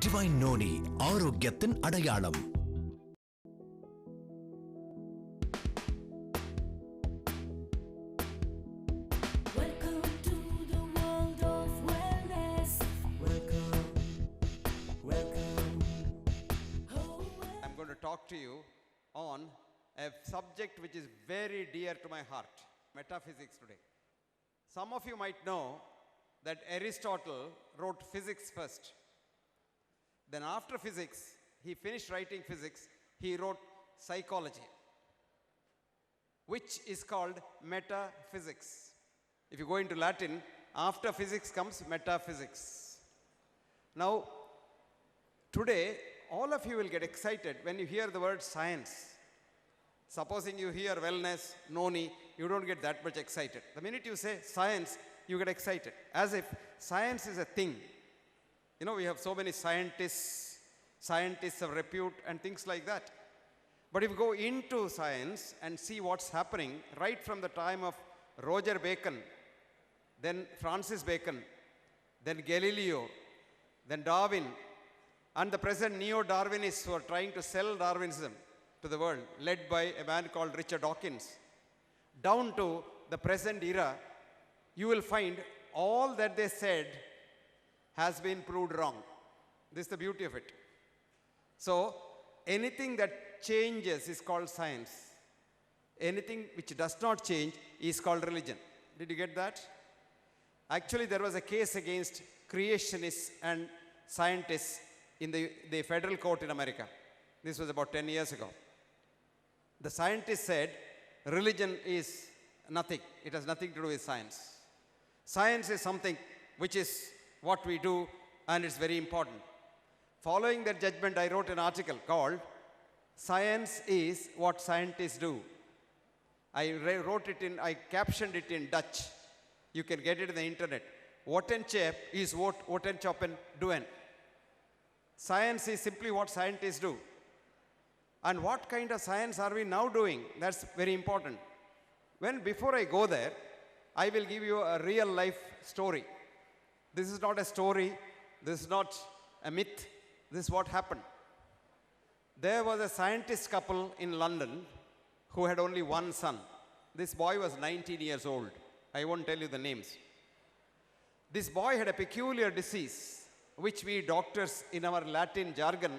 Divine Noni, ஆரோக்கியத்தின் அடையாளம். I'm going to talk to you on a subject which is very dear to my heart, metaphysics today. Some of you might know that Aristotle wrote physics first. Then after physics, he finished writing physics, he wrote psychology, which is called metaphysics. If you go into Latin, after physics comes metaphysics. Now, today, all of you will get excited when you hear the word science. Supposing you hear wellness, noni, you don't get that much excited. The minute you say science, you get excited, as if science is a thing. You know, we have so many scientists of repute and things like that. But if you go into science and see what's happening right from the time of Roger Bacon, then Francis Bacon, then Galileo, then Darwin, and the present neo-Darwinists who are trying to sell Darwinism to the world, led by a man called Richard Dawkins, down to the present era, you will find all that they said has been proved wrong. This is the beauty of it. So, anything that changes is called science. Anything which does not change is called religion. Did you get that? Actually, there was a case against creationists and scientists in the federal court in America. This was about 10 years ago. The scientists said religion is nothing. It has nothing to do with science. Science is something which is what we do, and it's very important. Following their judgment, I wrote an article called Science is What Scientists Do. I captioned it in Dutch. You can get it in the internet. Wetenschap is what wetenschappen doen. Science is simply what scientists do. And what kind of science are we now doing? That's very important. Before I go there, I will give you a real life story. This is not a story, this is not a myth, this is what happened. There was a scientist couple in London who had only one son. This boy was 19 years old. I won't tell you the names. This boy had a peculiar disease, which we doctors in our Latin jargon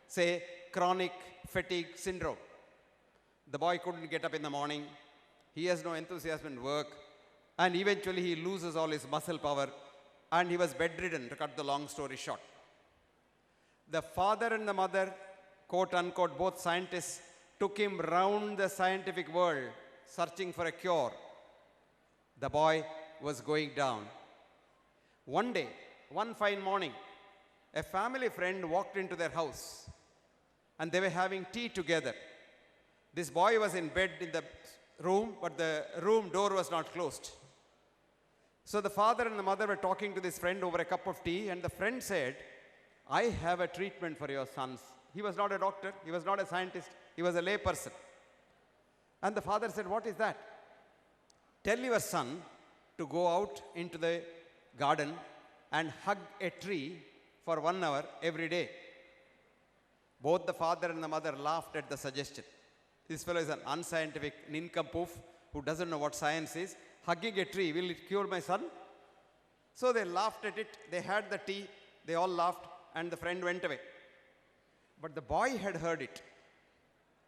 say chronic fatigue syndrome. The boy couldn't get up in the morning, he has no enthusiasm in work, and eventually he loses all his muscle power, and he was bedridden, to cut the long story short. The father and the mother, quote unquote, both scientists, took him round the scientific world searching for a cure. The boy was going down. One day, one fine morning, a family friend walked into their house and they were having tea together. This boy was in bed in the room, but the room door was not closed. So the father and the mother were talking to this friend over a cup of tea, and the friend said, I have a treatment for your sons. He was not a doctor, he was not a scientist, he was a lay person. And the father said, what is that? Tell your son to go out into the garden and hug a tree for 1 hour every day. Both the father and the mother laughed at the suggestion. This fellow is an unscientific nincompoop who doesn't know what science is. Hugging a tree, will it cure my son? So they laughed at it, they had the tea, they all laughed, and the friend went away. But the boy had heard it.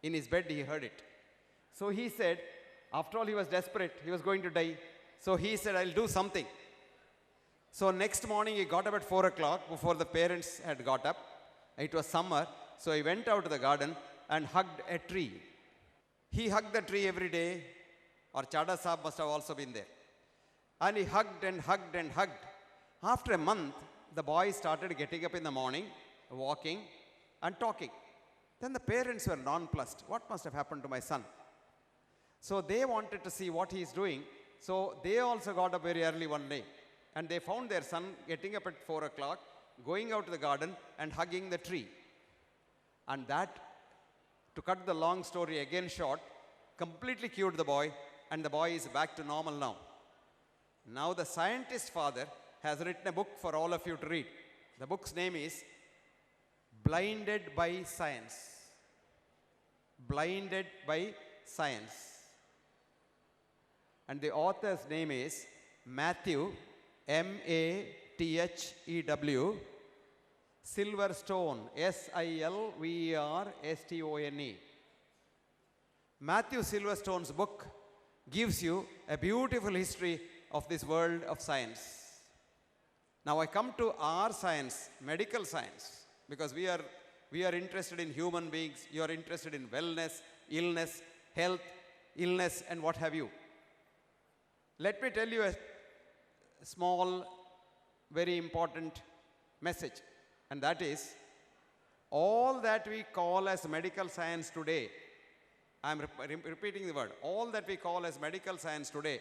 In his bed he heard it. So he said, after all he was desperate, he was going to die. So he said, I'll do something. So next morning he got up at 4 o'clock before the parents had got up. It was summer, so he went out to the garden and hugged a tree. He hugged the tree every day, or Chada Saab must have also been there. And he hugged and hugged and hugged. After a month, the boy started getting up in the morning, walking and talking. Then the parents were nonplussed. What must have happened to my son? So they wanted to see what he is doing. So they also got up very early one day. And they found their son getting up at 4 o'clock, going out to the garden and hugging the tree. And that, to cut the long story again short, completely cured the boy, and the boy is back to normal now. Now the scientist father has written a book for all of you to read. The book's name is Blinded by science. Blinded by science. And the author's name is Matthew, M-A-T-H-E-W, Silverstone, S-I-L-V-E-R-S-T-O-N-E. Matthew Silverstone's book gives you a beautiful history of this world of science. Now I come to our science, medical science, because we are interested in human beings, you are interested in wellness, illness, health, illness, and what have you. Let me tell you a small, very important message, and that is, all that we call as medical science today, I am repeating the word, all that we call as medical science today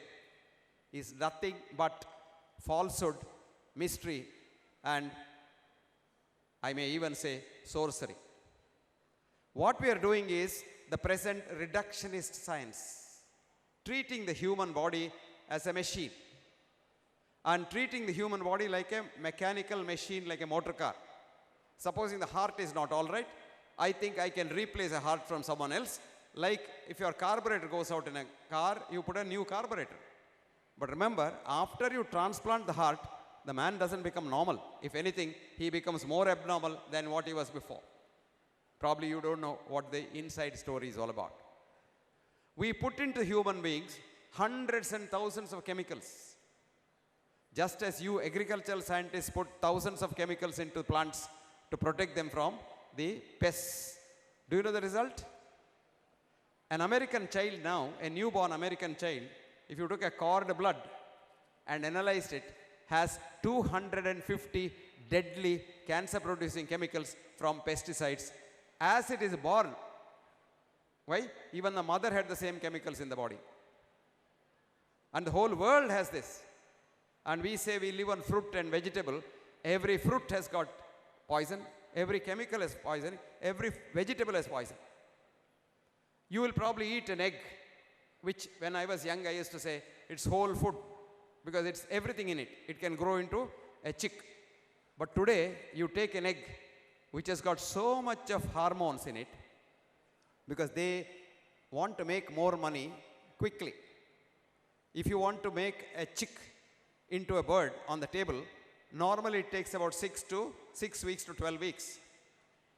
is nothing but falsehood, mystery, and I may even say sorcery. What we are doing is the present reductionist science, treating the human body as a machine and treating the human body like a mechanical machine, like a motor car. Supposing the heart is not all right, I think I can replace a heart from someone else. Like if your carburetor goes out in a car, you put a new carburetor. But remember, after you transplant the heart, the man doesn't become normal. If anything, he becomes more abnormal than what he was before. Probably you don't know what the inside story is all about. We put into human beings hundreds and thousands of chemicals. Just as you agricultural scientists put thousands of chemicals into plants to protect them from the pests. Do you know the result? An American child now, a newborn American child, if you took a cord blood and analyzed it, has 250 deadly cancer-producing chemicals from pesticides as it is born. Why? Even the mother had the same chemicals in the body. And the whole world has this. And we say we live on fruit and vegetable. Every fruit has got poison. Every chemical has poison. Every vegetable has poison. You will probably eat an egg, which when I was young I used to say it's whole food because it's everything in it. It can grow into a chick. But today you take an egg which has got so much of hormones in it because they want to make more money quickly. If you want to make a chick into a bird on the table, normally it takes about 6 weeks to 12 weeks.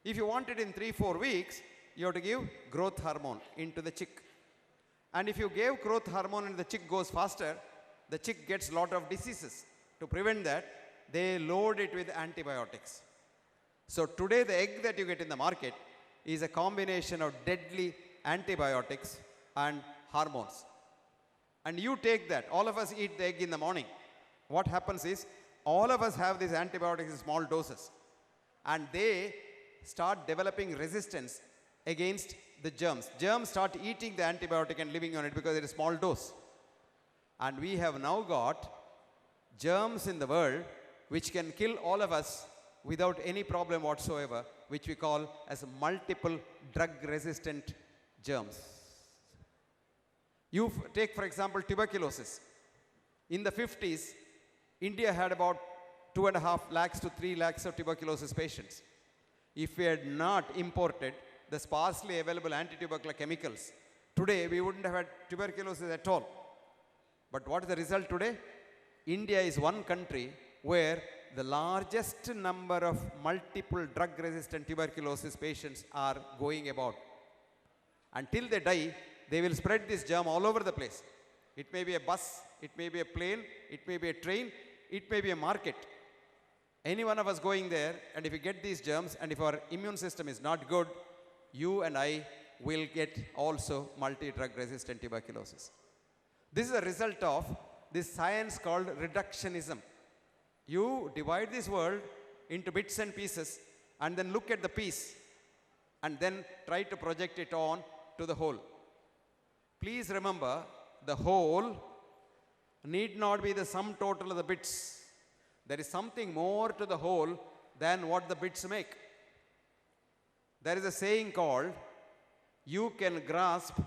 If you want it in 3-4 weeks, you have to give growth hormone into the chick. And if you gave growth hormone and the chick goes faster, the chick gets a lot of diseases. To prevent that, they load it with antibiotics. So today the egg that you get in the market is a combination of deadly antibiotics and hormones. And you take that, all of us eat the egg in the morning. What happens is, all of us have these antibiotics in small doses. And they start developing resistance against the germs. Germs start eating the antibiotic and living on it because it is a small dose. And we have now got germs in the world which can kill all of us without any problem whatsoever, which we call as multiple drug-resistant germs. You take, for example, tuberculosis. In the 50s, India had about 2.5 lakhs to 3 lakhs of tuberculosis patients. If we had not imported the sparsely available anti-tubercular chemicals, today we wouldn't have had tuberculosis at all. But what is the result today? India is one country where the largest number of multiple drug-resistant tuberculosis patients are going about. Until they die, they will spread this germ all over the place. It may be a bus, it may be a plane, it may be a train, it may be a market. Any one of us going there, and if we get these germs, and if our immune system is not good, you and I will get also multi-drug resistant tuberculosis. This is a result of this science called reductionism. You divide this world into bits and pieces and then look at the piece and then try to project it on to the whole. Please remember, the whole need not be the sum total of the bits. There is something more to the whole than what the bits make. There is a saying called, you can grasp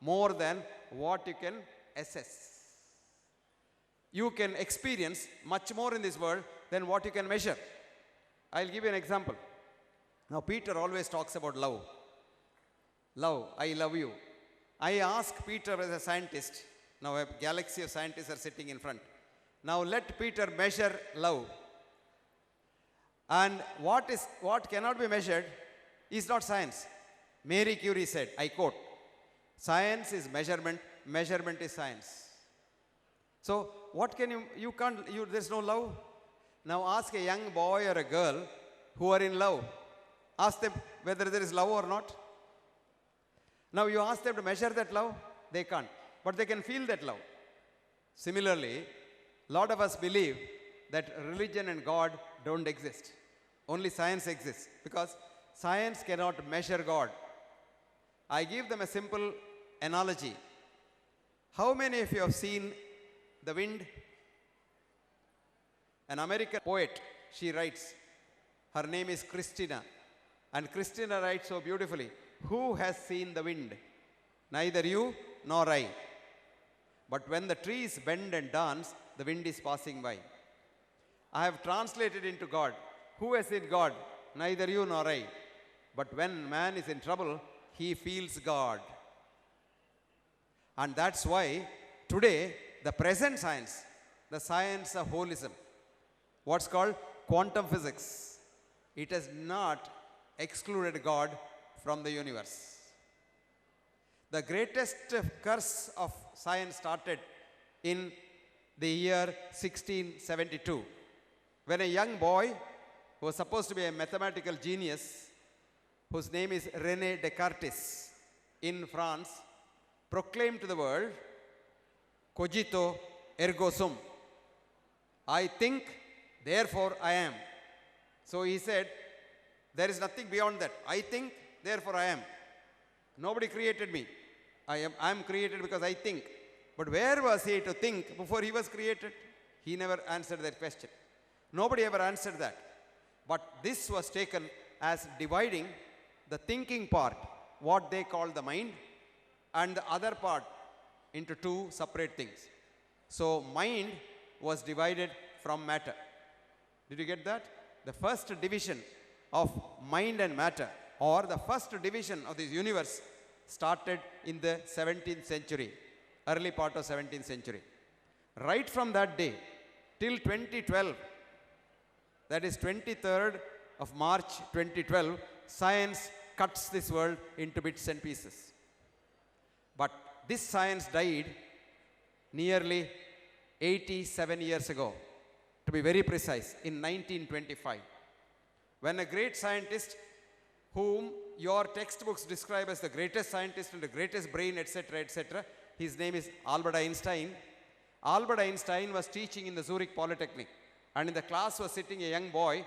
more than what you can assess. You can experience much more in this world than what you can measure. I'll give you an example. Now, Peter always talks about love. Love, I love you. I ask Peter as a scientist, now a galaxy of scientists are sitting in front. Now let Peter measure love. And what cannot be measured is not science. Mary Curie said, I quote, science is measurement, measurement is science. So what can there's no love. Now ask a young boy or a girl who are in love. Ask them whether there is love or not. Now you ask them to measure that love, they can't. But they can feel that love. Similarly, a lot of us believe that religion and God don't exist. Only science exists because science cannot measure God. I give them a simple analogy. How many of you have seen the wind? An American poet, she writes. Her name is Christina. And Christina writes so beautifully. Who has seen the wind? Neither you nor I. But when the trees bend and dance, the wind is passing by. I have translated into God. Who has seen God? Neither you nor I. But when man is in trouble, he feels God. And that's why today, the present science, the science of holism, what's called quantum physics, it has not excluded God from the universe. The greatest curse of science started in the year 1672, when a young boy who was supposed to be a mathematical genius, whose name is René Descartes, in France, proclaimed to the world, cogito ergo sum. I think, therefore I am. So he said, there is nothing beyond that. I think, therefore I am. Nobody created me. I am created because I think. But where was he to think before he was created? He never answered that question. Nobody ever answered that. But this was taken as dividing the thinking part, what they call the mind, and the other part into two separate things. So mind was divided from matter. Did you get that? The first division of mind and matter, or the first division of this universe, started in the 17th century, early part of 17th century. Right from that day till 2012, that is 23rd of March 2012, science cuts this world into bits and pieces. But this science died nearly 87 years ago, to be very precise, in 1925. When a great scientist, whom your textbooks describe as the greatest scientist and the greatest brain, etc., etc., his name is Albert Einstein. Albert Einstein was teaching in the Zurich Polytechnic, and in the class was sitting a young boy.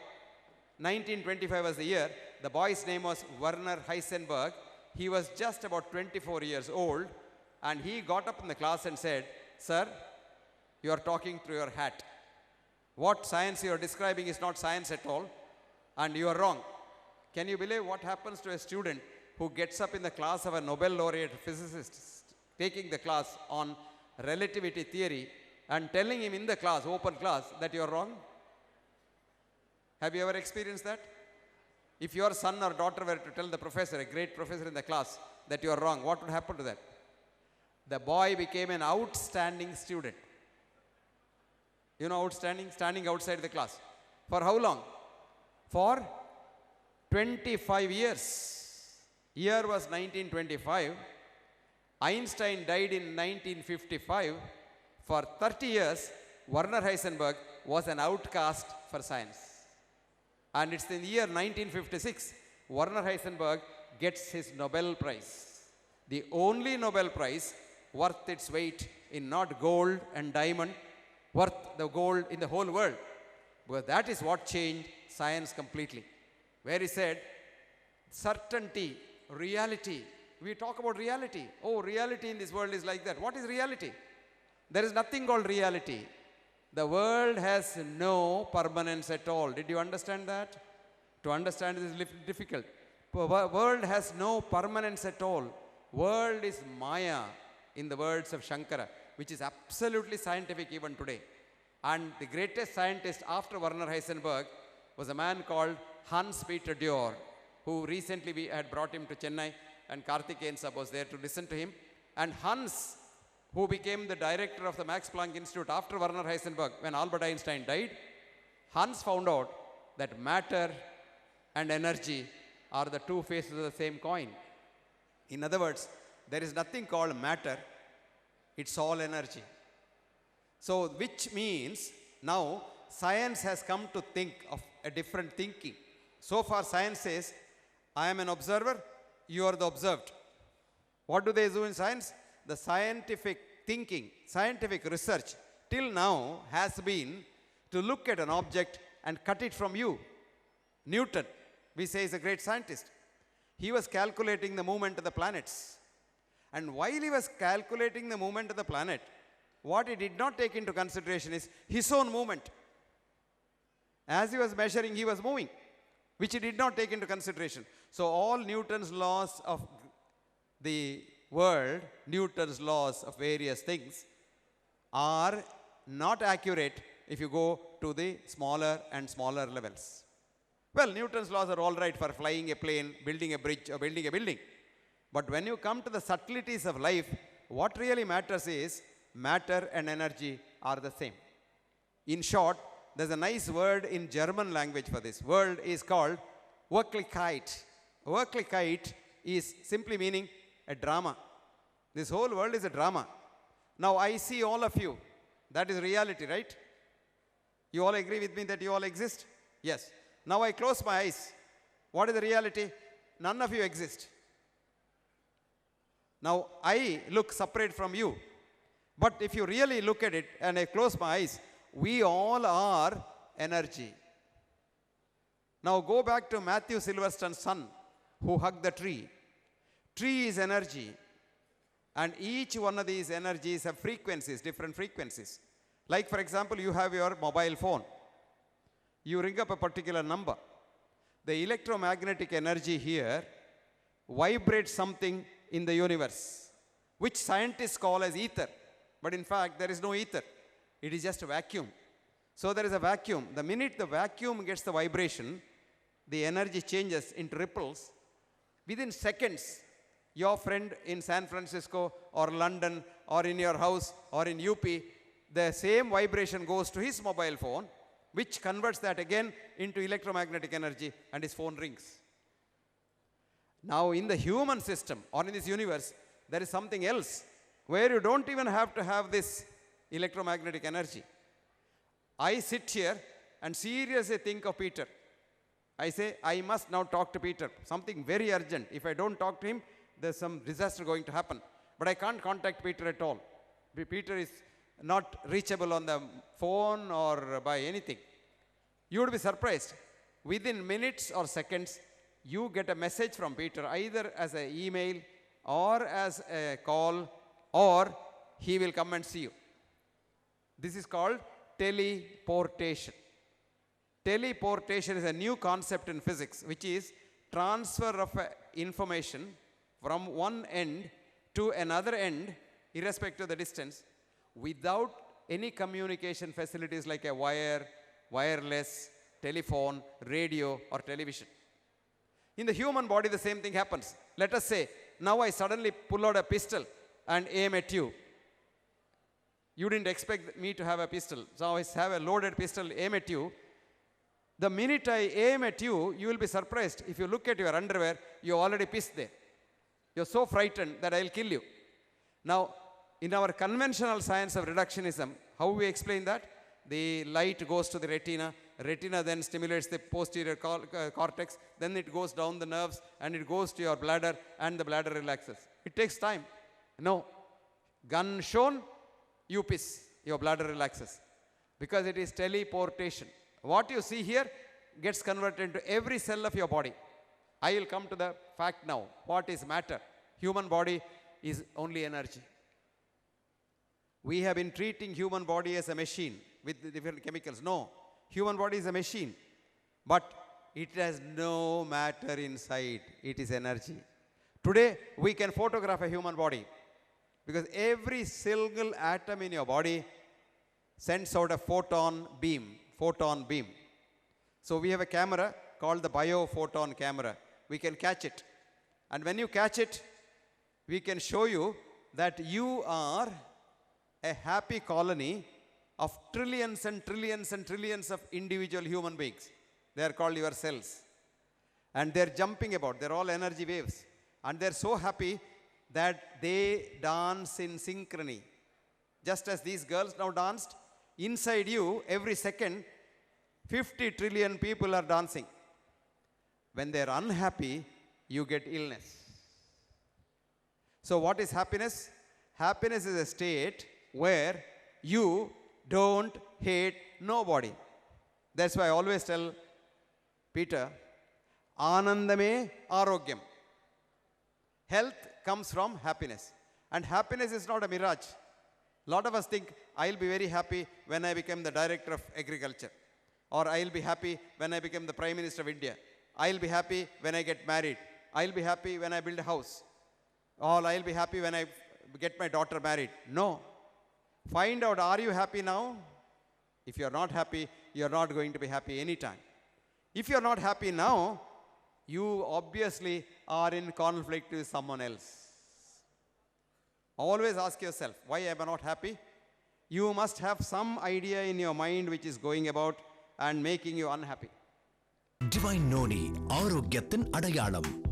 1925 was the year. The boy's name was Werner Heisenberg. He was just about 24 years old, and he got up in the class and said, "Sir, you are talking through your hat. What science you are describing is not science at all, and you are wrong." Can you believe what happens to a student who gets up in the class of a Nobel laureate physicist, taking the class on relativity theory, and telling him in the class, open class, that you are wrong? Have you ever experienced that? If your son or daughter were to tell the professor, a great professor in the class, that you are wrong, what would happen to that? The boy became an outstanding student. You know outstanding? Standing outside the class. For how long? For 25 years. Year was 1925. Einstein died in 1955. For 30 years, Werner Heisenberg was an outcast for science. And it's in the year 1956, Werner Heisenberg gets his Nobel Prize. The only Nobel Prize worth its weight in not gold and diamond, worth the gold in the whole world. Because that is what changed science completely. Where he said, certainty, reality. We talk about reality. Oh, reality in this world is like that. What is reality? There is nothing called reality. The world has no permanence at all. Did you understand that? To understand this is difficult. World has no permanence at all. World is Maya, in the words of Shankara, which is absolutely scientific even today. And the greatest scientist after Werner Heisenberg was a man called Hans Peter Dürr. who recently we had brought him to Chennai, and Karthikeyan Sab was there to listen to him. And Hans, who became the director of the Max Planck Institute after Werner Heisenberg, when Albert Einstein died, Hans found out that matter and energy are the two faces of the same coin. In other words, there is nothing called matter, it's all energy. So, which means now science has come to think of a different thinking. So far, science says, I am an observer, you are the observed. What do they do in science? The scientific thinking, scientific research till now has been to look at an object and cut it from you. Newton, we say, is a great scientist. He was calculating the movement of the planets. And while he was calculating the movement of the planet, what he did not take into consideration is his own movement. As he was measuring, he was moving, which he did not take into consideration. So all Newton's laws of the world, Newton's laws of various things, are not accurate if you go to the smaller and smaller levels. Well, Newton's laws are all right for flying a plane, building a bridge, or building a building. But when you come to the subtleties of life, what really matters is matter and energy are the same. In short, there's a nice word in German language for this. Word is called Wirklichkeit. Wirklichkeit is simply meaning a drama. This whole world is a drama. Now I see all of you. That is reality, right? You all agree with me that you all exist? Yes. Now I close my eyes. What is the reality? None of you exist. Now I look separate from you. But if you really look at it and I close my eyes, we all are energy. Now go back to Matthew Silverstone's son who hugged the tree. Tree is energy. And each one of these energies have frequencies, different frequencies. Like for example, you have your mobile phone. You ring up a particular number. The electromagnetic energy here vibrates something in the universe, which scientists call as ether. But in fact, there is no ether. It is just a vacuum. So there is a vacuum. The minute the vacuum gets the vibration, the energy changes into ripples. Within seconds, your friend in San Francisco or London or in your house or in UP, the same vibration goes to his mobile phone, which converts that again into electromagnetic energy, and his phone rings. Now in the human system or in this universe, there is something else where you don't even have to have this electromagnetic energy. I sit here and seriously think of Peter. I say, I must now talk to Peter. Something very urgent. If I don't talk to him, there's some disaster going to happen. But I can't contact Peter at all. Peter is not reachable on the phone or by anything. You would be surprised. Within minutes or seconds, you get a message from Peter, either as an email or as a call, or he will come and see you. This is called teleportation. Teleportation is a new concept in physics, which is transfer of information from one end to another end, irrespective of the distance, without any communication facilities like a wire, wireless, telephone, radio, or television. In the human body, the same thing happens. Let us say, now I suddenly pull out a pistol and aim at you. You didn't expect me to have a pistol. So I have a loaded pistol, aim at you. The minute I aim at you, you will be surprised. If you look at your underwear, you already pissed there. You're so frightened that I'll kill you. Now, in our conventional science of reductionism, how we explain that? The light goes to the retina. Retina then stimulates the posterior cortex. Then it goes down the nerves and it goes to your bladder and the bladder relaxes. It takes time. No. Gun shown, you piss. Your bladder relaxes. Because it is teleportation. What you see here gets converted into every cell of your body. I will come to the fact now. What is matter? Human body is only energy. We have been treating human body as a machine with different chemicals. No, human body is a machine, but it has no matter inside. It is energy. Today, we can photograph a human body because every single atom in your body sends out a photon beam. So we have a camera called the biophoton camera. we can catch it. And when you catch it, we can show you that you are a happy colony of trillions and trillions and trillions of individual human beings. They are called your cells. And they're jumping about. They're all energy waves. And they're so happy that they dance in synchrony. Just as these girls now danced, inside you, every second, 50 trillion people are dancing. When they're unhappy, you get illness. So what is happiness? Happiness is a state where you don't hate nobody. That's why I always tell Peter, Anandame Arogyam. Health comes from happiness. And happiness is not a mirage. A lot of us think, I'll be very happy when I become the director of agriculture. Or I'll be happy when I become the Prime Minister of India. I'll be happy when I get married. I'll be happy when I build a house. Or I'll be happy when I get my daughter married. No. Find out, are you happy now? If you're not happy, you're not going to be happy anytime. If you're not happy now, you obviously are in conflict with someone else. Always ask yourself, why am I not happy? You must have some idea in your mind which is going about and making you unhappy. Divine Noni, ஆரோக்கியத்தின் அடையாளம்.